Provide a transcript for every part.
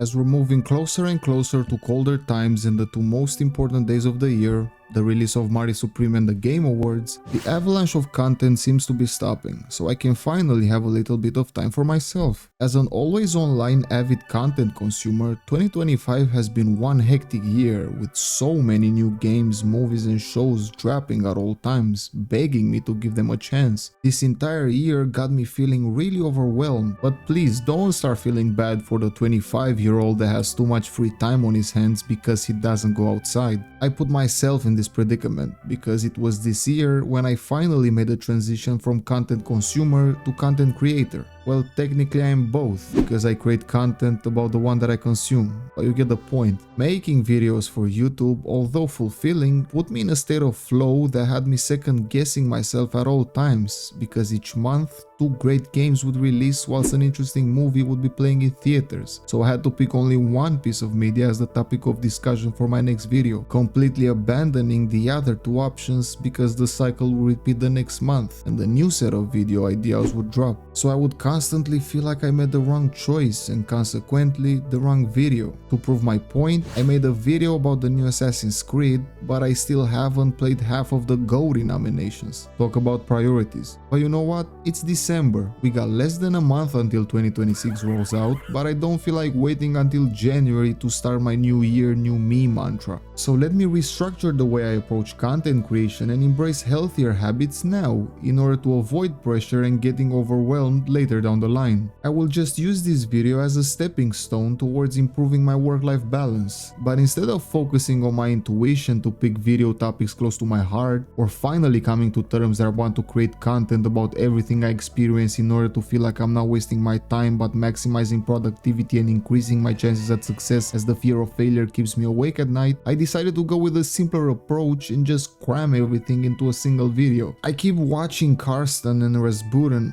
As we're moving closer and closer to colder times and the two most important days of the year, the release of Mario Supreme and the Game Awards, the avalanche of content seems to be stopping, so I can finally have a little bit of time for myself. As an always online avid content consumer, 2025 has been one hectic year with so many new games, movies and shows dropping at all times, begging me to give them a chance. This entire year got me feeling really overwhelmed, but please don't start feeling bad for the 25-year-old that has too much free time on his hands because he doesn't go outside. I put myself in this predicament because it was this year when I finally made a transition from content consumer to content creator. Well, technically I am both, because I create content about the one that I consume, but you get the point. Making videos for YouTube, although fulfilling, put me in a state of flow that had me second guessing myself at all times, because each month, two great games would release whilst an interesting movie would be playing in theaters, so I had to pick only one piece of media as the topic of discussion for my next video, completely abandoning the other two options because the cycle would repeat the next month and the new set of video ideas would drop. So I would constantly feel like I made the wrong choice and consequently the wrong video. To prove my point, I made a video about the new Assassin's Creed, but I still haven't played half of the GOTY nominations. Talk about priorities. But you know what? It's December. We got less than a month until 2026 rolls out, but I don't feel like waiting until January to start my new year, new me mantra. So let me restructure the way I approach content creation and embrace healthier habits now in order to avoid pressure and getting overwhelmed later down the line. I will just use this video as a stepping stone towards improving my work-life balance, but instead of focusing on my intuition to pick video topics close to my heart, or finally coming to terms that I want to create content about everything I experience in order to feel like I'm not wasting my time but maximizing productivity and increasing my chances at success as the fear of failure keeps me awake at night, I decided to go with a simpler approach and just cram everything into a single video. I keep watching Karsten and Razbuten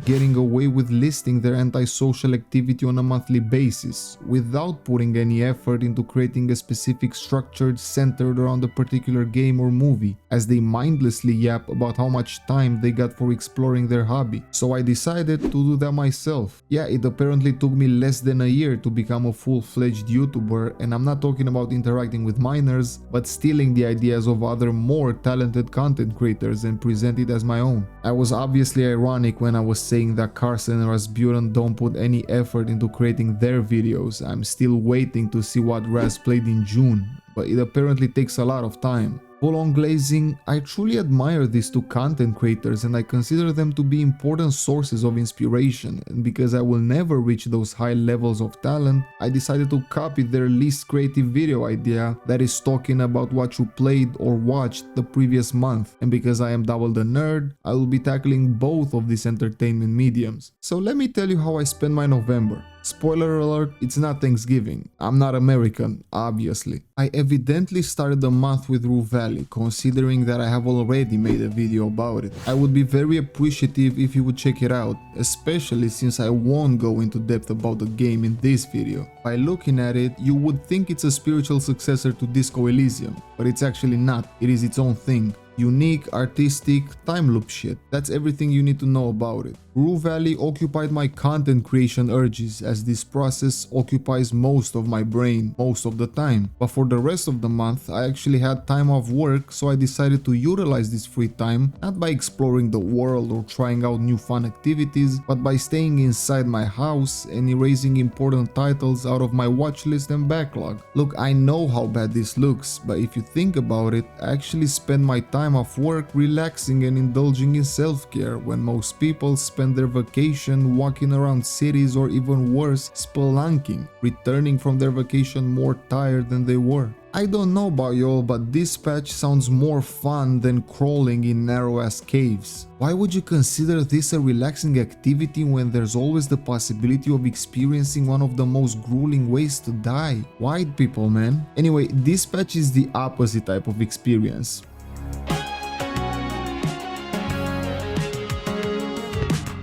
getting away with listing their antisocial activity on a monthly basis, without putting any effort into creating a specific structure centered around a particular game or movie, as they mindlessly yap about how much time they got for exploring their hobby. So I decided to do that myself. Yeah, it apparently took me less than a year to become a full-fledged YouTuber, and I'm not talking about interacting with minors, but stealing the ideas of other more talented content creators and present it as my own. I was obviously ironic when I was saying that Karsten and Razbuten don't put any effort into creating their videos. I'm still waiting to see what Raz played in June, but it apparently takes a lot of time. Full-on glazing, I truly admire these two content creators and I consider them to be important sources of inspiration, and because I will never reach those high levels of talent, I decided to copy their least creative video idea, that is talking about what you played or watched the previous month, and because I am double the nerd, I will be tackling both of these entertainment mediums. So let me tell you how I spend my November. Spoiler alert, it's not Thanksgiving. I'm not American, obviously. I evidently started the month with Rue Valley, considering that I have already made a video about it. I would be very appreciative if you would check it out, especially since I won't go into depth about the game in this video. By looking at it, you would think it's a spiritual successor to Disco Elysium, but it's actually not. It is its own thing. Unique, artistic, time loop shit. That's everything you need to know about it. Rue Valley occupied my content creation urges, as this process occupies most of my brain most of the time. But for the rest of the month, I actually had time off work, so I decided to utilize this free time not by exploring the world or trying out new fun activities, but by staying inside my house and erasing important titles out of my watch list and backlog. Look, I know how bad this looks, but if you think about it, I actually spend my time off work relaxing and indulging in self-care, when most people spend their vacation walking around cities, or even worse, spelunking, returning from their vacation more tired than they were. I don't know about y'all, but this patch sounds more fun than crawling in narrow-ass caves. Why would you consider this a relaxing activity when there's always the possibility of experiencing one of the most grueling ways to die? White people, man. Anyway, this patch is the opposite type of experience.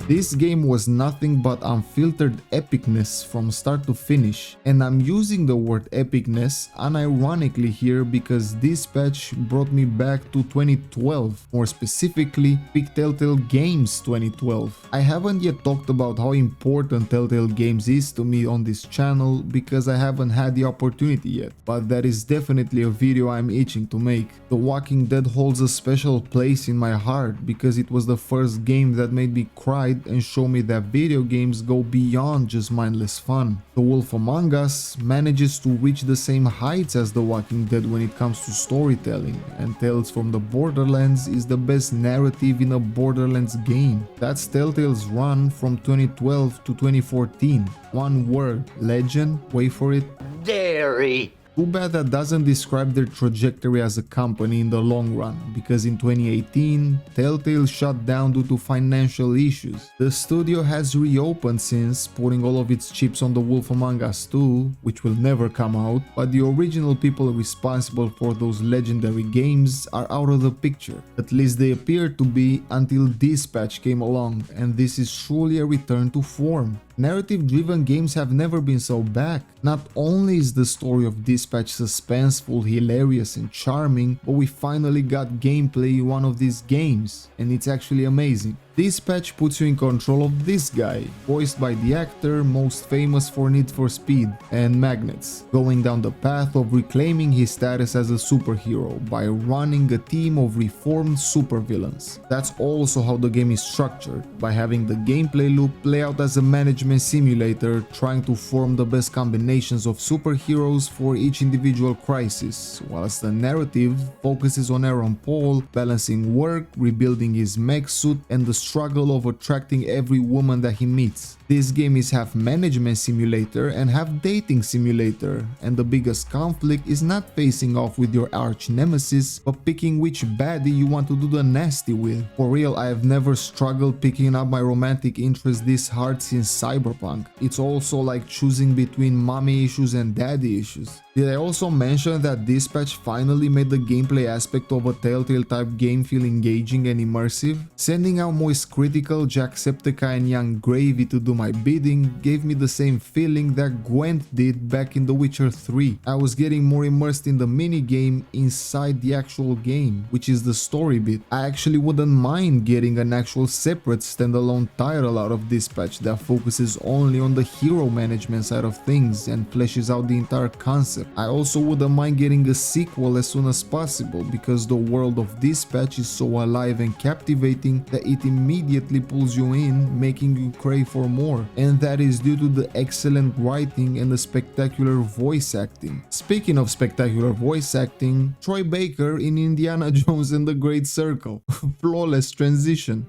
This game was nothing but unfiltered epicness from start to finish, and I'm using the word epicness unironically here because this patch brought me back to 2012, more specifically Peak Telltale Games 2012. I haven't yet talked about how important Telltale Games is to me on this channel because I haven't had the opportunity yet, but that is definitely a video I'm itching to make. The Walking Dead holds a special place in my heart because it was the first game that made me cry and show me that video games go beyond just mindless fun. The Wolf Among Us manages to reach the same heights as The Walking Dead when it comes to storytelling, and Tales from the Borderlands is the best narrative in a Borderlands game. That's Telltale's run from 2012 to 2014. One word, legend, wait for it. Dairy. Too bad that doesn't describe their trajectory as a company in the long run, because in 2018, Telltale shut down due to financial issues. The studio has reopened since, putting all of its chips on The Wolf Among Us 2, which will never come out, but the original people responsible for those legendary games are out of the picture. At least they appear to be until this patch came along, and this is truly a return to form. Narrative-driven games have never been so back. Not only is the story of Dispatch suspenseful, hilarious and charming, but we finally got gameplay in one of these games, and it's actually amazing. Dispatch puts you in control of this guy, voiced by the actor most famous for Need for Speed and Magnets, going down the path of reclaiming his status as a superhero by running a team of reformed supervillains. That's also how the game is structured, by having the gameplay loop play out as a management simulator, trying to form the best combinations of superheroes for each individual crisis, whilst the narrative focuses on Aaron Paul balancing work, rebuilding his mech suit, and the struggle of attracting every woman that he meets. This game is half management simulator and half dating simulator, and the biggest conflict is not facing off with your arch nemesis, but picking which baddie you want to do the nasty with. For real, I have never struggled picking up my romantic interest this hard since Cyberpunk. It's also like choosing between mommy issues and daddy issues. Did I also mention that Dispatch finally made the gameplay aspect of a Telltale type game feel engaging and immersive? Sending out Moist Critical, Jacksepticeye and Young Gravy to do my bidding gave me the same feeling that Gwent did back in The Witcher 3. I was getting more immersed in the minigame inside the actual game, which is the story bit. I actually wouldn't mind getting an actual separate standalone title out of Dispatch that focuses only on the hero management side of things and fleshes out the entire concept. I also wouldn't mind getting a sequel as soon as possible because the world of Dispatch is so alive and captivating that it immediately pulls you in, making you crave for more, and that is due to the excellent writing and the spectacular voice acting. Speaking of spectacular voice acting, Troy Baker in Indiana Jones and the Great Circle. Flawless transition.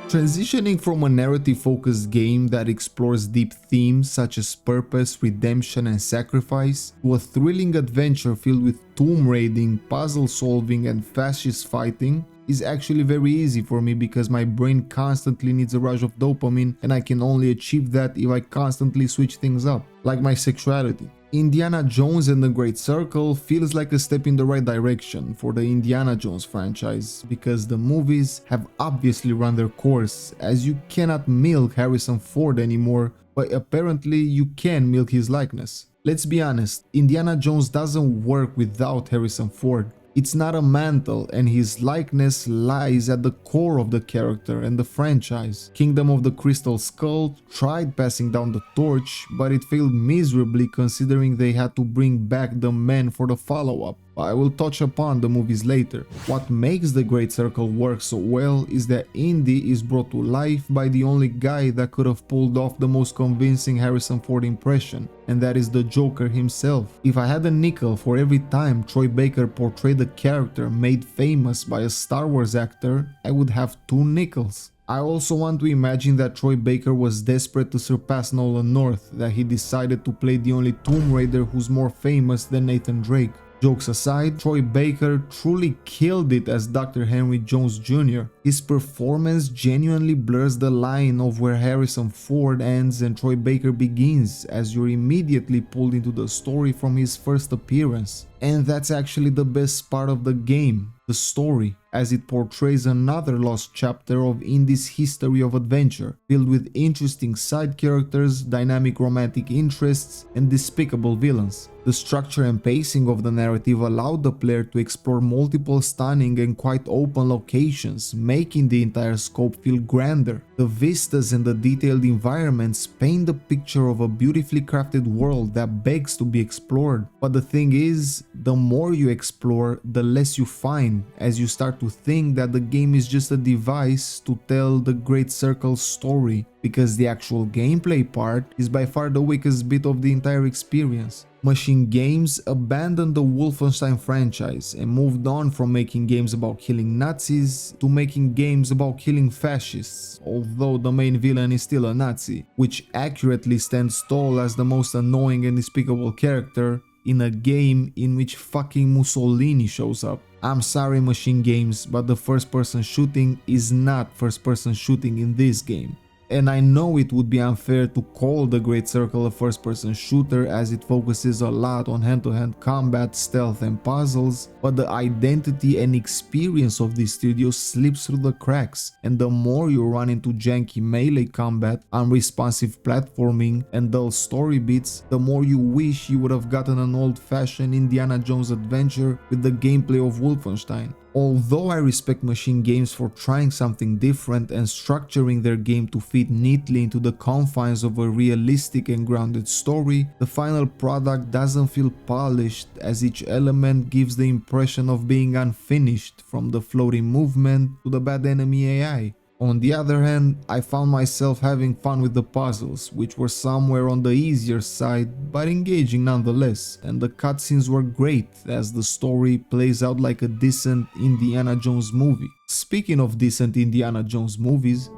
Transitioning from a narrative-focused game that explores deep themes such as purpose, redemption, and sacrifice, to a thrilling adventure filled with tomb raiding, puzzle solving, and fascist fighting is actually very easy for me because my brain constantly needs a rush of dopamine, and I can only achieve that if I constantly switch things up, like my sexuality. Indiana Jones and the Great Circle feels like a step in the right direction for the Indiana Jones franchise because the movies have obviously run their course, as you cannot milk Harrison Ford anymore, but apparently you can milk his likeness. Let's be honest, Indiana Jones doesn't work without Harrison Ford. It's not a mantle, and his likeness lies at the core of the character and the franchise. Kingdom of the Crystal Skull tried passing down the torch, but it failed miserably considering they had to bring back the man for the follow-up. I will touch upon the movies later. What makes the Great Circle work so well is that Indy is brought to life by the only guy that could have pulled off the most convincing Harrison Ford impression, and that is the Joker himself. If I had a nickel for every time Troy Baker portrayed a character made famous by a Star Wars actor, I would have 2 nickels. I also want to imagine that Troy Baker was desperate to surpass Nolan North, that he decided to play the only Tomb Raider who's more famous than Nathan Drake. Jokes aside, Troy Baker truly killed it as Dr. Henry Jones Jr. His performance genuinely blurs the line of where Harrison Ford ends and Troy Baker begins, as you're immediately pulled into the story from his first appearance. And that's actually the best part of the game. the story, as it portrays another lost chapter of indie's history of adventure, filled with interesting side characters, dynamic romantic interests, and despicable villains. The structure and pacing of the narrative allowed the player to explore multiple stunning and quite open locations, making the entire scope feel grander. The vistas and the detailed environments paint the picture of a beautifully crafted world that begs to be explored. But the thing is, the more you explore, the less you find, as you start to think that the game is just a device to tell the Great Circle's story, because the actual gameplay part is by far the weakest bit of the entire experience. Machine Games abandoned the Wolfenstein franchise and moved on from making games about killing Nazis to making games about killing fascists, although the main villain is still a Nazi, which accurately stands tall as the most annoying and despicable character in a game in which fucking Mussolini shows up. I'm sorry Machine Games, but the first person shooting is not first person shooting in this game. And I know it would be unfair to call the Great Circle a first-person shooter as it focuses a lot on hand-to-hand combat, stealth and puzzles, but the identity and experience of this studio slips through the cracks, and the more you run into janky melee combat, unresponsive platforming and dull story beats, the more you wish you would have gotten an old-fashioned Indiana Jones adventure with the gameplay of Wolfenstein. Although I respect Machine Games for trying something different and structuring their game to fit neatly into the confines of a realistic and grounded story, the final product doesn't feel polished, as each element gives the impression of being unfinished, from the floating movement to the bad enemy AI. On the other hand, I found myself having fun with the puzzles, which were somewhere on the easier side, but engaging nonetheless, and the cutscenes were great as the story plays out like a decent Indiana Jones movie. Speaking of decent Indiana Jones movies,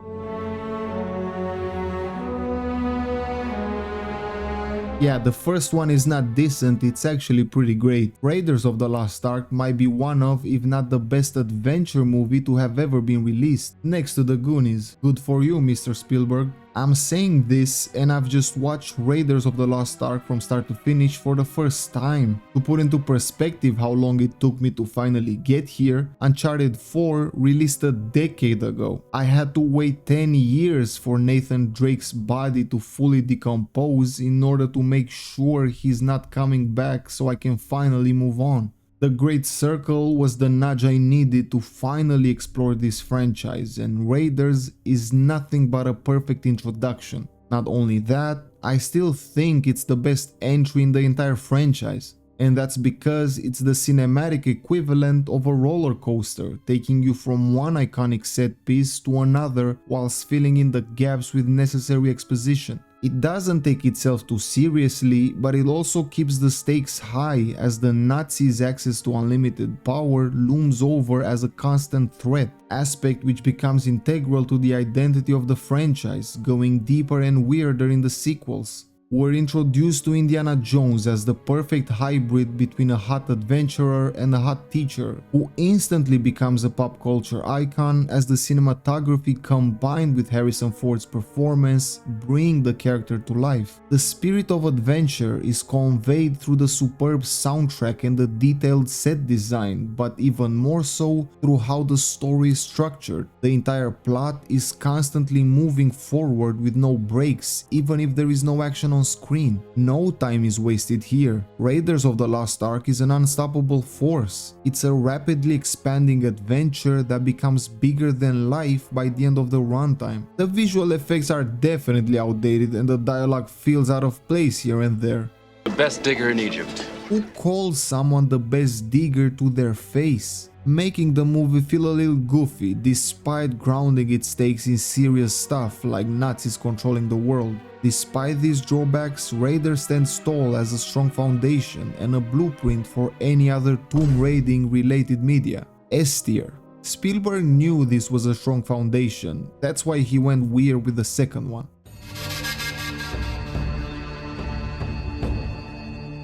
yeah, the first one is not decent, it's actually pretty great. Raiders of the Lost Ark might be one of, if not the best adventure movie to have ever been released, next to the Goonies. Good for you, Mr. Spielberg. I'm saying this and I've just watched Raiders of the Lost Ark from start to finish for the first time. To put into perspective how long it took me to finally get here, Uncharted 4 released a decade ago. I had to wait 10 years for Nathan Drake's body to fully decompose in order to make sure he's not coming back so I can finally move on. The Great Circle was the nudge I needed to finally explore this franchise, and Raiders is nothing but a perfect introduction. Not only that, I still think it's the best entry in the entire franchise. And that's because it's the cinematic equivalent of a roller coaster, taking you from one iconic set piece to another whilst filling in the gaps with necessary exposition. It doesn't take itself too seriously, but it also keeps the stakes high as the Nazis' access to unlimited power looms over as a constant threat, aspect which becomes integral to the identity of the franchise, going deeper and weirder in the sequels. We're introduced to Indiana Jones as the perfect hybrid between a hot adventurer and a hot teacher, who instantly becomes a pop culture icon as the cinematography combined with Harrison Ford's performance bring the character to life. The spirit of adventure is conveyed through the superb soundtrack and the detailed set design, but even more so through how the story is structured. The entire plot is constantly moving forward with no breaks, even if there is no action on screen. No time is wasted here. Raiders of the Lost Ark is an unstoppable force. It's a rapidly expanding adventure that becomes bigger than life by the end of the runtime. The visual effects are definitely outdated and the dialogue feels out of place here and there. The best digger in Egypt. Who calls someone the best digger to their face? Making the movie feel a little goofy despite grounding its stakes in serious stuff like Nazis controlling the world. Despite these drawbacks, Raiders stands tall as a strong foundation and a blueprint for any other tomb raiding related media. S tier. Spielberg knew this was a strong foundation, that's why he went weird with the second one.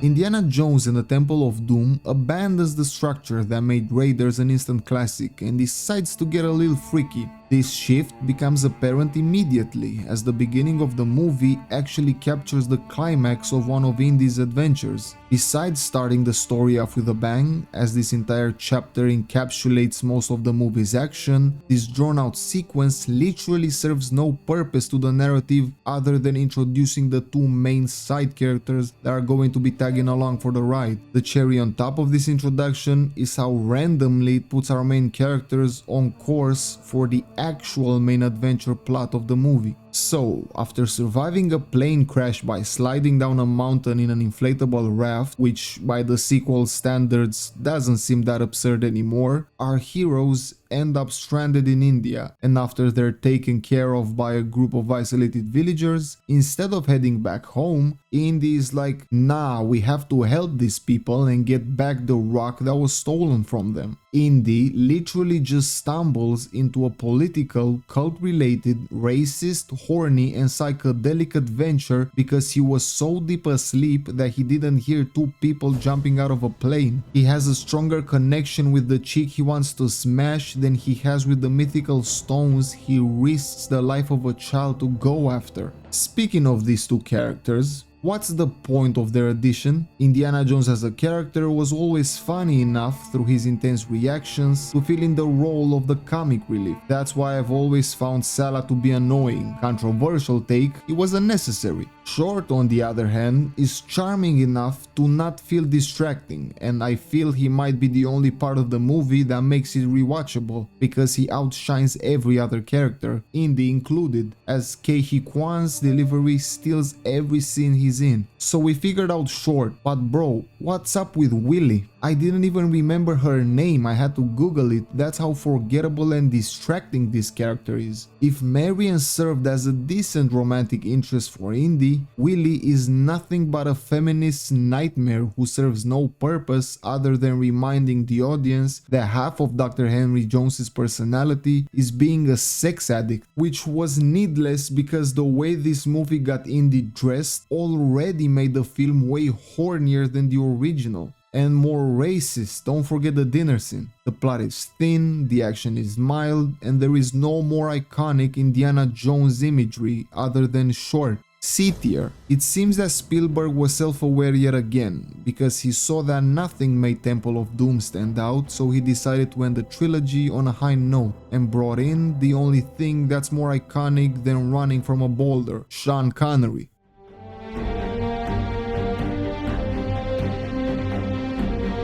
Indiana Jones and the Temple of Doom abandons the structure that made Raiders an instant classic and decides to get a little freaky. This shift becomes apparent immediately, as the beginning of the movie actually captures the climax of one of Indy's adventures. Besides starting the story off with a bang, as this entire chapter encapsulates most of the movie's action, this drawn-out sequence literally serves no purpose to the narrative other than introducing the two main side characters that are going to be tagging along for the ride. The cherry on top of this introduction is how randomly it puts our main characters on course for the actual main adventure plot of the movie. So, after surviving a plane crash by sliding down a mountain in an inflatable raft, which by the sequel standards doesn't seem that absurd anymore, our heroes end up stranded in India, and after they're taken care of by a group of isolated villagers, instead of heading back home, Indy is like, nah, we have to help these people and get back the rock that was stolen from them. Indy literally just stumbles into a political, cult-related, racist, horny and psychedelic adventure because he was so deep asleep that he didn't hear two people jumping out of a plane. He has a stronger connection with the chick he wants to smash than he has with the mythical stones he risks the life of a child to go after. Speaking of these two characters, what's the point of their addition? Indiana Jones as a character was always funny enough through his intense reactions to fill in the role of the comic relief. That's why I've always found Sala to be annoying. Controversial take, it was unnecessary. Short, on the other hand, is charming enough to not feel distracting, and I feel he might be the only part of the movie that makes it rewatchable, because he outshines every other character, Indy included, as KIPH'S delivery steals every scene he's in. So we figured out Short, but bro, what's up with Willie? I didn't even remember her name, I had to Google it. That's how forgettable and distracting this character is. If Marion served as a decent romantic interest for Indy, Willie is nothing but a feminist nightmare who serves no purpose other than reminding the audience that half of Dr. Henry Jones's personality is being a sex addict, which was needless because the way this movie got Indy dressed already made the film way hornier than the original. And more racist, don't forget the dinner scene. The plot is thin, the action is mild, and there is no more iconic Indiana Jones imagery other than Short. C tier. It seems that Spielberg was self-aware yet again, because he saw that nothing made Temple of Doom stand out, so he decided to end the trilogy on a high note, and brought in the only thing that's more iconic than running from a boulder, Sean Connery.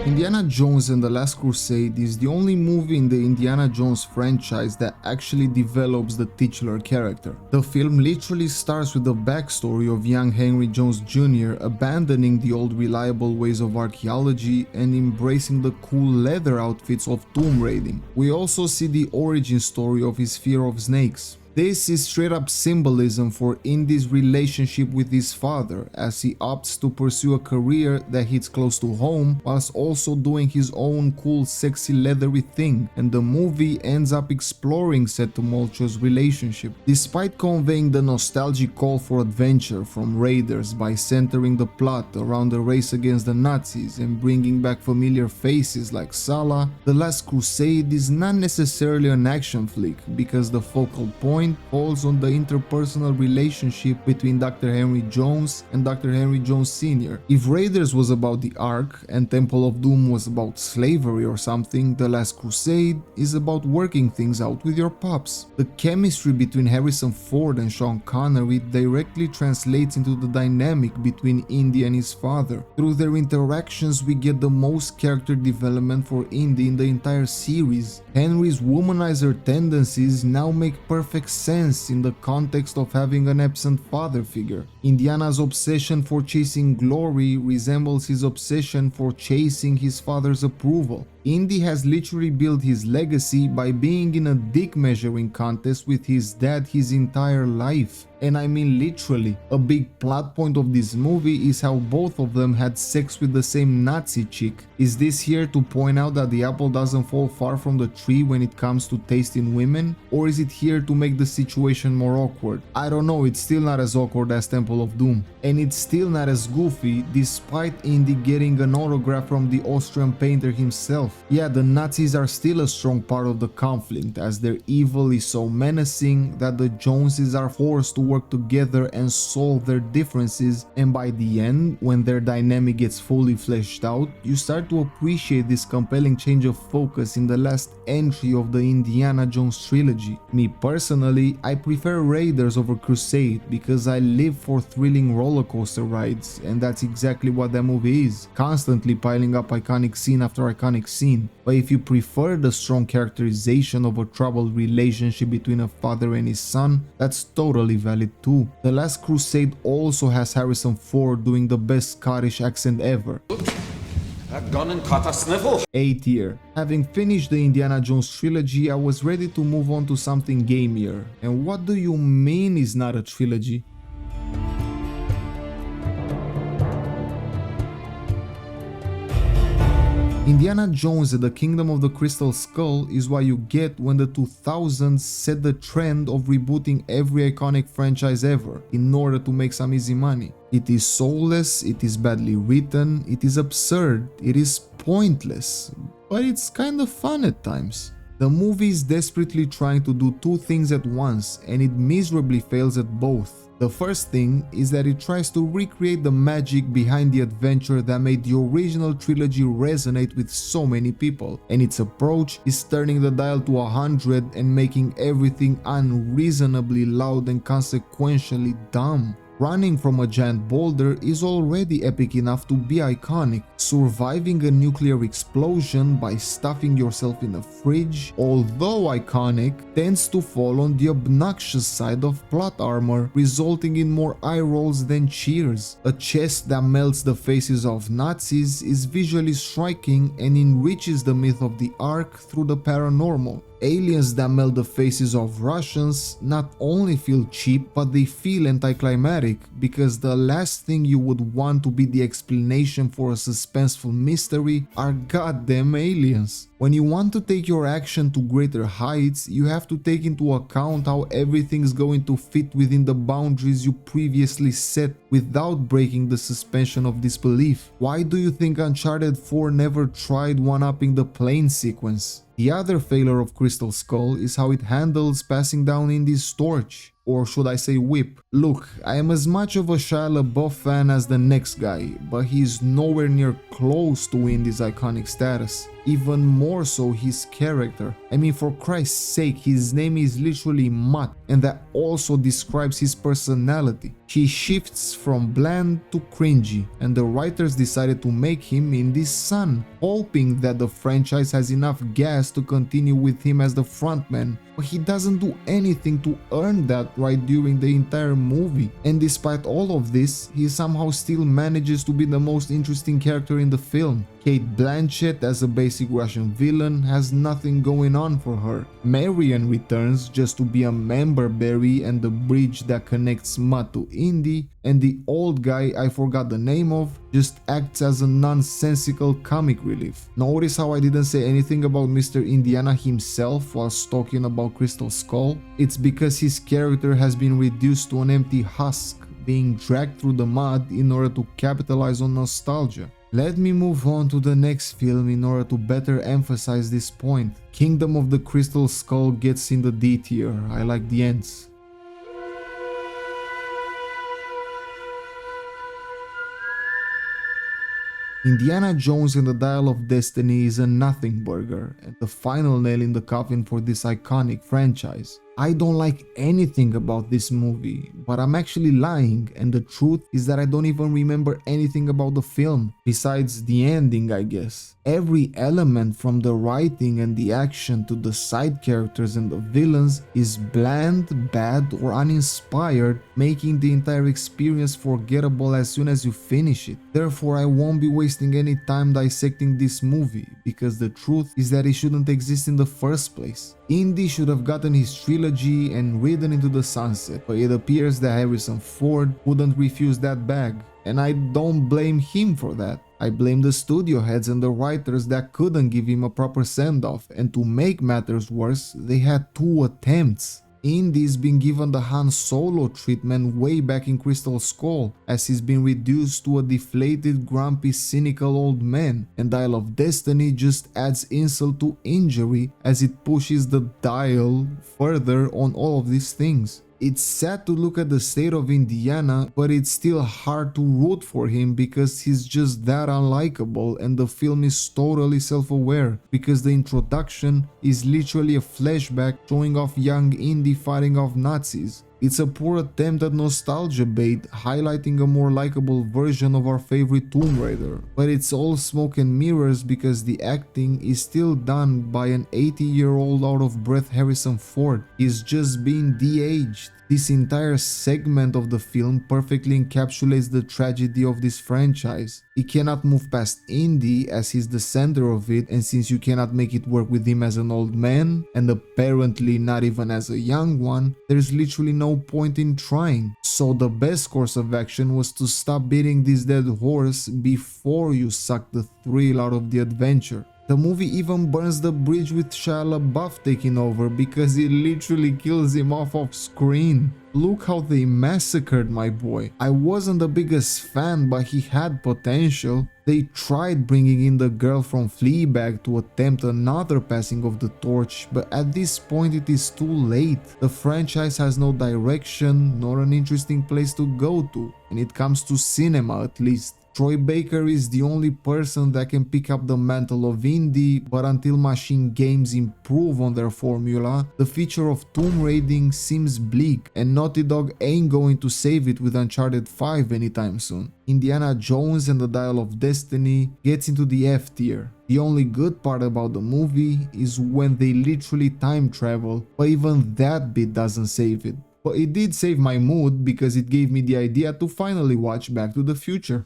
Indiana Jones and the Last Crusade is the only movie in the Indiana Jones franchise that actually develops the titular character. The film literally starts with the backstory of young Henry Jones Jr. abandoning the old reliable ways of archaeology and embracing the cool leather outfits of tomb raiding. We also see the origin story of his fear of snakes. This is straight up symbolism for Indy's relationship with his father, as he opts to pursue a career that hits close to home whilst also doing his own cool sexy leathery thing, and the movie ends up exploring said tumultuous relationship. Despite conveying the nostalgic call for adventure from Raiders by centering the plot around the race against the Nazis and bringing back familiar faces like Sala, The Last Crusade is not necessarily an action flick because the focal point falls on the interpersonal relationship between Dr. Henry Jones and Dr. Henry Jones Sr. If Raiders was about the Ark and Temple of Doom was about slavery or something, The Last Crusade is about working things out with your pops. The chemistry between Harrison Ford and Sean Connery directly translates into the dynamic between Indy and his father. Through their interactions, we get the most character development for Indy in the entire series. Henry's womanizer tendencies now make perfect sense in the context of having an absent father figure. Indiana's obsession for chasing glory resembles his obsession for chasing his father's approval. Indy has literally built his legacy by being in a dick measuring contest with his dad his entire life. And I mean literally. A big plot point of this movie is how both of them had sex with the same Nazi chick. Is this here to point out that the apple doesn't fall far from the tree when it comes to tasting women? Or is it here to make the situation more awkward? I don't know, it's still not as awkward as Temple of Doom. And it's still not as goofy despite Indy getting an autograph from the Austrian painter himself. off. Yeah, the Nazis are still a strong part of the conflict, as their evil is so menacing that the Joneses are forced to work together and solve their differences, and by the end, when their dynamic gets fully fleshed out, you start to appreciate this compelling change of focus in the last entry of the Indiana Jones trilogy. Me personally, I prefer Raiders over Crusade because I live for thrilling roller coaster rides, and that's exactly what that movie is, constantly piling up iconic scene after iconic scene. But if you prefer the strong characterization of a troubled relationship between a father and his son, that's totally valid too. The Last Crusade also has Harrison Ford doing the best Scottish accent ever. That gone and caught a sniffle. A tier. Having finished the Indiana Jones trilogy, I was ready to move on to something gamier. And what do you mean is not a trilogy? Indiana Jones and the Kingdom of the Crystal Skull is what you get when the 2000s set the trend of rebooting every iconic franchise ever in order to make some easy money. It is soulless, it is badly written, it is absurd, it is pointless, but it's kind of fun at times. The movie is desperately trying to do two things at once, and it miserably fails at both. The first thing is that it tries to recreate the magic behind the adventure that made the original trilogy resonate with so many people, and its approach is turning the dial to 100 and making everything unreasonably loud and consequentially dumb. Running from a giant boulder is already epic enough to be iconic. Surviving a nuclear explosion by stuffing yourself in a fridge, although iconic, tends to fall on the obnoxious side of plot armor, resulting in more eye rolls than cheers. A chest that melts the faces of Nazis is visually striking and enriches the myth of the Ark through the paranormal. Aliens that melt the faces of Russians not only feel cheap, but they feel anticlimactic, because the last thing you would want to be the explanation for a suspenseful mystery are goddamn aliens. When you want to take your action to greater heights, you have to take into account how everything's going to fit within the boundaries you previously set without breaking the suspension of disbelief. Why do you think Uncharted 4 never tried one-upping the plane sequence? The other failure of Crystal Skull is how it handles passing down Indy's torch. Or should I say whip? Look, I am as much of a Shia LaBeouf fan as the next guy, but he is nowhere near close to Indy's iconic status. Even more so his character. I mean, for Christ's sake, his name is literally Mutt, and that also describes his personality. He shifts from bland to cringy, and the writers decided to make him Indy's son, hoping that the franchise has enough gas to continue with him as the frontman. But he doesn't do anything to earn that right during the entire movie, and despite all of this, he somehow still manages to be the most interesting character in the film. Kate Blanchett as a basic Russian villain has nothing going on for her. Marion returns just to be a member berry and the bridge that connects Mutt to Indy, and the old guy I forgot the name of just acts as a nonsensical comic relief. Notice how I didn't say anything about Mr. Indiana himself whilst talking about Crystal Skull? It's because his character has been reduced to an empty husk, being dragged through the mud in order to capitalize on nostalgia. Let me move on to the next film in order to better emphasize this point. Kingdom of the Crystal Skull gets in the D tier. I like the ends. Indiana Jones and the Dial of Destiny is a nothing burger and the final nail in the coffin for this iconic franchise. I don't like anything about this movie, but I'm actually lying, and the truth is that I don't even remember anything about the film, besides the ending, I guess. Every element from the writing and the action to the side characters and the villains is bland, bad or uninspired, making the entire experience forgettable as soon as you finish it. Therefore, I won't be wasting any time dissecting this movie, because the truth is that it shouldn't exist in the first place. Indy should have gotten his trilogy and ridden into the sunset, but it appears that Harrison Ford wouldn't refuse that bag, and I don't blame him for that. I blame the studio heads and the writers that couldn't give him a proper send-off, and to make matters worse, they had 2 attempts. Indy's been given the Han Solo treatment way back in Crystal Skull, as he's been reduced to a deflated, grumpy, cynical old man, and Dial of Destiny just adds insult to injury as it pushes the dial further on all of these things. It's sad to look at the state of Indiana, but it's still hard to root for him because he's just that unlikable, and the film is totally self-aware because the introduction is literally a flashback showing off young Indy fighting off Nazis. It's a poor attempt at nostalgia bait, highlighting a more likable version of our favorite Tomb Raider. But it's all smoke and mirrors because the acting is still done by an 80-year-old out of breath Harrison Ford. He's just being de-aged. This entire segment of the film perfectly encapsulates the tragedy of this franchise. He cannot move past Indy as he's the center of it, and since you cannot make it work with him as an old man, and apparently not even as a young one, there's literally no point in trying. So the best course of action was to stop beating this dead horse before you suck the thrill out of the adventure. The movie even burns the bridge with Shia LaBeouf taking over because it literally kills him off screen. Look how they massacred my boy. I wasn't the biggest fan, but he had potential. They tried bringing in the girl from Fleabag to attempt another passing of the torch, but at this point it is too late. The franchise has no direction nor an interesting place to go to, and it comes to cinema at least. Troy Baker is the only person that can pick up the mantle of Indy, but until machine games improve on their formula, the future of tomb raiding seems bleak, and Naughty Dog ain't going to save it with Uncharted 5 anytime soon. Indiana Jones and the Dial of Destiny gets into the F tier. The only good part about the movie is when they literally time travel, but even that bit doesn't save it. But it did save my mood because it gave me the idea to finally watch Back to the Future.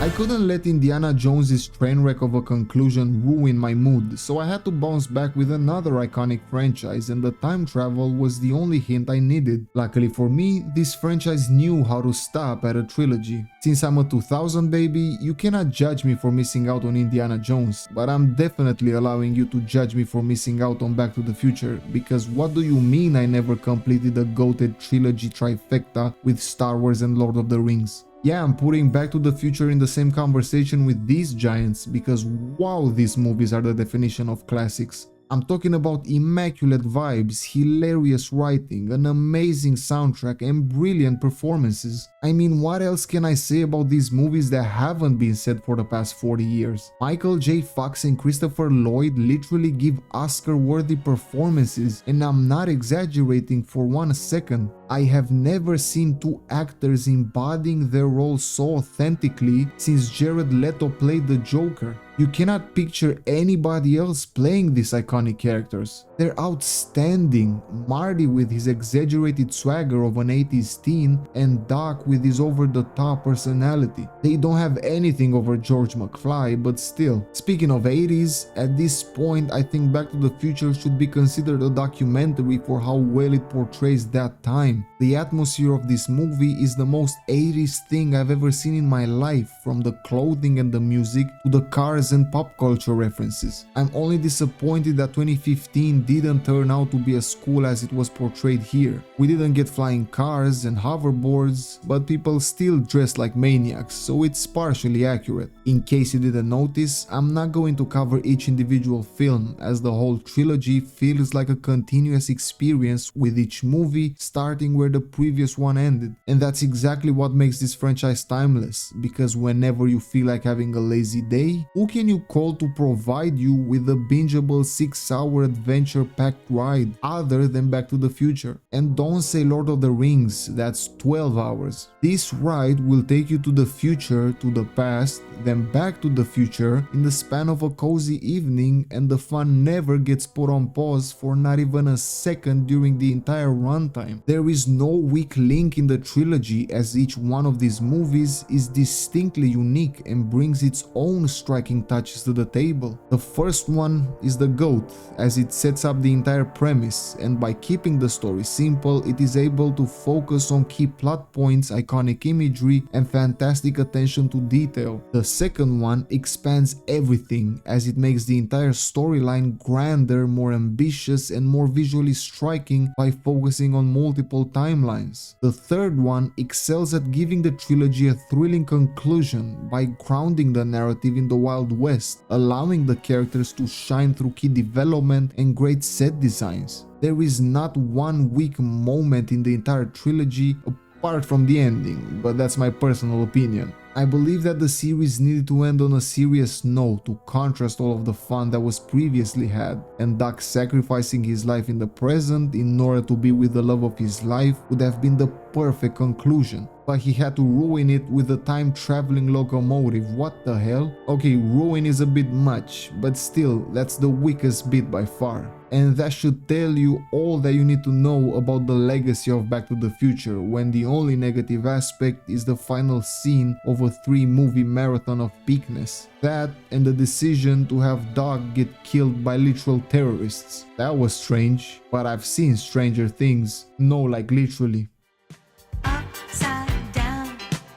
I couldn't let Indiana Jones's train wreck of a conclusion ruin my mood, so I had to bounce back with another iconic franchise, and the time travel was the only hint I needed. Luckily for me, this franchise knew how to stop at a trilogy. Since I'm a 2000 baby, you cannot judge me for missing out on Indiana Jones, but I'm definitely allowing you to judge me for missing out on Back to the Future, because what do you mean I never completed a goated trilogy trifecta with Star Wars and Lord of the Rings? Yeah, I'm putting Back to the Future in the same conversation with these giants because wow, these movies are the definition of classics. I'm talking about immaculate vibes, hilarious writing, an amazing soundtrack, and brilliant performances. I mean, what else can I say about these movies that haven't been said for the past 40 years? Michael J. Fox and Christopher Lloyd literally give Oscar-worthy performances, and I'm not exaggerating for 1 second. I have never seen two actors embodying their roles so authentically since Jared Leto played the Joker. You cannot picture anybody else playing these iconic characters. They're outstanding. Marty with his exaggerated swagger of an 80s teen, and Doc with his over-the-top personality. They don't have anything over George McFly, but still. Speaking of 80s, at this point I think Back to the Future should be considered a documentary for how well it portrays that time. The atmosphere of this movie is the most 80s thing I've ever seen in my life, from the clothing and the music to the cars and pop culture references. I'm only disappointed that 2015 didn't turn out to be as cool as it was portrayed here. We didn't get flying cars and hoverboards, but people still dressed like maniacs, so it's partially accurate. In case you didn't notice, I'm not going to cover each individual film, as the whole trilogy feels like a continuous experience, with each movie starting where the previous one ended. And that's exactly what makes this franchise timeless, because whenever you feel like having a lazy day, who can you call to provide you with a bingeable 6-hour adventure-packed ride other than Back to the Future? And don't say Lord of the Rings, that's 12 hours. This ride will take you to the future, to the past, then back to the future in the span of a cozy evening, and the fun never gets put on pause for not even a second during the entire runtime. There is no weak link in the trilogy, as each one of these movies is distinctly unique and brings its own striking finishing touches to the table. The first one is the GOAT, as it sets up the entire premise, and by keeping the story simple, it is able to focus on key plot points, iconic imagery, and fantastic attention to detail. The second one expands everything, as it makes the entire storyline grander, more ambitious, and more visually striking by focusing on multiple timelines. The third one excels at giving the trilogy a thrilling conclusion by grounding the narrative in the Wild West, allowing the characters to shine through key development and great set designs. There is not one weak moment in the entire trilogy apart from the ending, but that's my personal opinion. I believe that the series needed to end on a serious note to contrast all of the fun that was previously had, and Doc sacrificing his life in the present in order to be with the love of his life would have been the perfect conclusion. But he had to ruin it with a time-traveling locomotive. What the hell? Okay, ruin is a bit much, but still, that's the weakest bit by far. And that should tell you all that you need to know about the legacy of Back to the Future, when the only negative aspect is the final scene of a 3-movie marathon of peakness. That and the decision to have Doc get killed by literal terrorists. That was strange, but I've seen stranger things. No, like literally.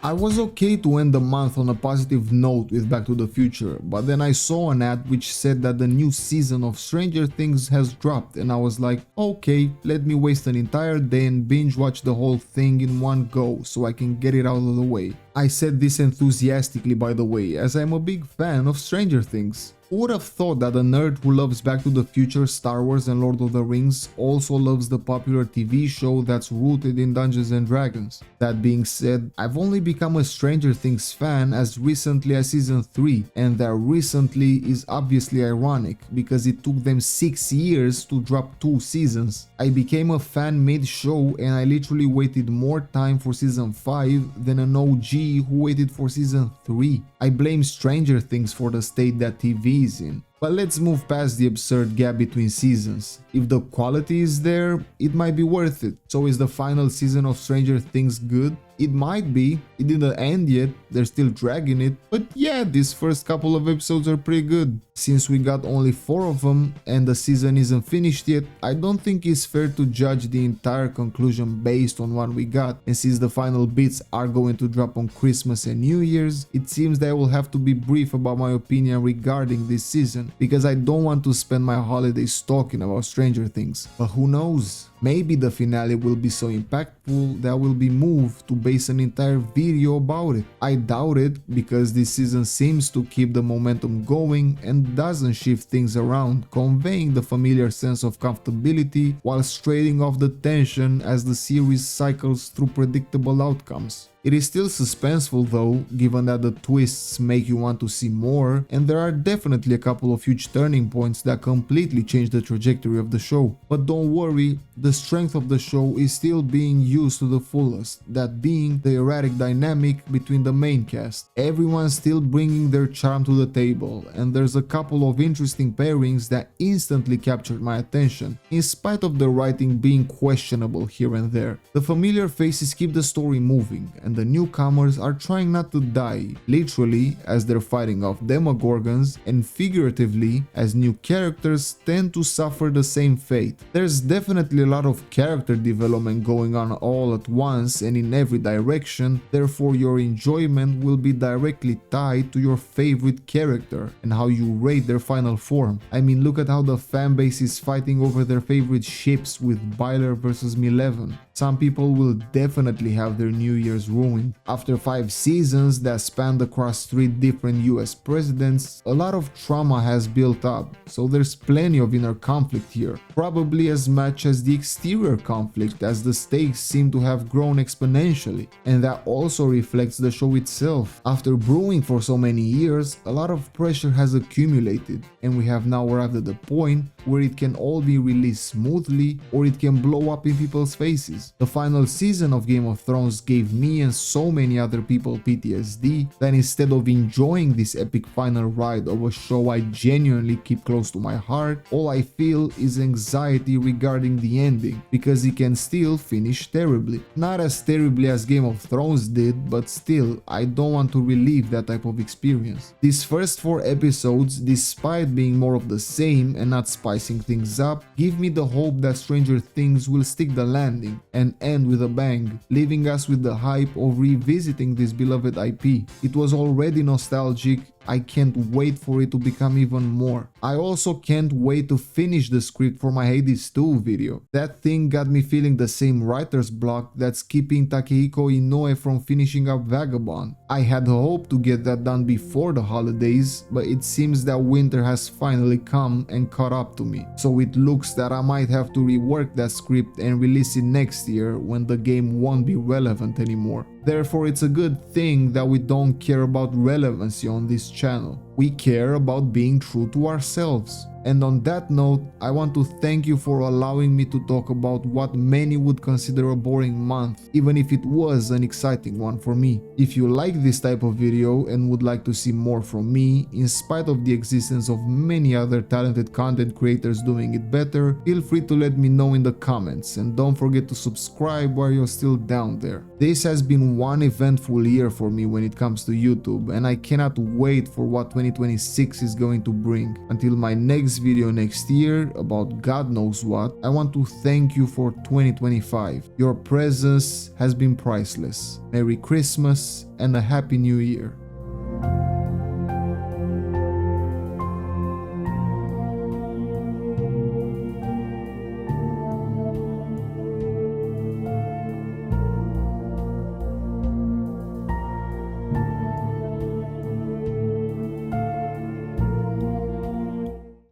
I was okay to end the month on a positive note with Back to the Future, but then I saw an ad which said that the new season of Stranger Things has dropped, and I was like, okay, let me waste an entire day and binge watch the whole thing in one go so I can get it out of the way. I said this enthusiastically, by the way, as I'm a big fan of Stranger Things. Who would have thought that a nerd who loves Back to the Future, Star Wars and Lord of the Rings also loves the popular TV show that's rooted in Dungeons and Dragons? That being said, I've only become a Stranger Things fan as recently as season 3, and that recently is obviously ironic because it took them 6 years to drop 2 seasons. I became a fan mid-show and I literally waited more time for season 5 than an OG who waited for season 3. I blame Stranger Things for the state that TV is in. But let's move past the absurd gap between seasons. If the quality is there, it might be worth it. So is the final season of Stranger Things good? It might be. It didn't end yet, they're still dragging it, but yeah, these first couple of episodes are pretty good. Since we got only 4 of them and the season isn't finished yet, I don't think it's fair to judge the entire conclusion based on what we got, and since the final bits are going to drop on Christmas and New Year's, it seems that I will have to be brief about my opinion regarding this season, because I don't want to spend my holidays talking about Stranger Things. But who knows? Maybe the finale will be so impactful that I will be moved to base an entire video about it. I doubt it, because this season seems to keep the momentum going and doesn't shift things around, conveying the familiar sense of comfortability while straining off the tension as the series cycles through predictable outcomes. It is still suspenseful though, given that the twists make you want to see more, and there are definitely a couple of huge turning points that completely change the trajectory of the show. But don't worry, the strength of the show is still being used to the fullest, that being the erratic dynamic between the main cast. Everyone's still bringing their charm to the table, and there's a couple of interesting pairings that instantly captured my attention, in spite of the writing being questionable here and there. The familiar faces keep the story moving, and the newcomers are trying not to die, literally as they're fighting off demogorgons, and figuratively as new characters tend to suffer the same fate. There's definitely a lot of character development going on all at once and in every direction, therefore your enjoyment will be directly tied to your favorite character and how you rate their final form. I mean, look at how the fanbase is fighting over their favorite ships with Byler versus Milevon. Some people will definitely have their New Year's ruined. After 5 seasons that spanned across 3 different US presidents, a lot of trauma has built up, so there's plenty of inner conflict here, probably as much as the exterior conflict, as the stakes seem to have grown exponentially. And that also reflects the show itself. After brewing for so many years, a lot of pressure has accumulated, and we have now arrived at the point where it can all be released smoothly or it can blow up in people's faces. is. The final season of Game of Thrones gave me and so many other people PTSD that instead of enjoying this epic final ride of a show I genuinely keep close to my heart, all I feel is anxiety regarding the ending, because it can still finish terribly. Not as terribly as Game of Thrones did, but still, I don't want to relive that type of experience. These first 4 episodes, despite being more of the same and not spicing things up, give me the hope that Stranger Things will stick the landing and end with a bang, leaving us with the hype of revisiting this beloved IP. It was already nostalgic. I can't wait for it to become even more. I also can't wait to finish the script for my Hades 2 video. That thing got me feeling the same writer's block that's keeping Takehiko Inoue from finishing up Vagabond. I had hoped to get that done before the holidays, but it seems that winter has finally come and caught up to me. So it looks that I might have to rework that script and release it next year when the game won't be relevant anymore. Therefore, it's a good thing that we don't care about relevancy on this channel. We care about being true to ourselves. And on that note, I want to thank you for allowing me to talk about what many would consider a boring month, even if it was an exciting one for me. If you like this type of video and would like to see more from me, in spite of the existence of many other talented content creators doing it better, feel free to let me know in the comments, and don't forget to subscribe while you're still down there. This has been one eventful year for me when it comes to YouTube, and I cannot wait for what 2026 is going to bring. Until my next video next year about God knows what, I want to thank you for 2025. Your presence has been priceless. Merry Christmas and a Happy New Year.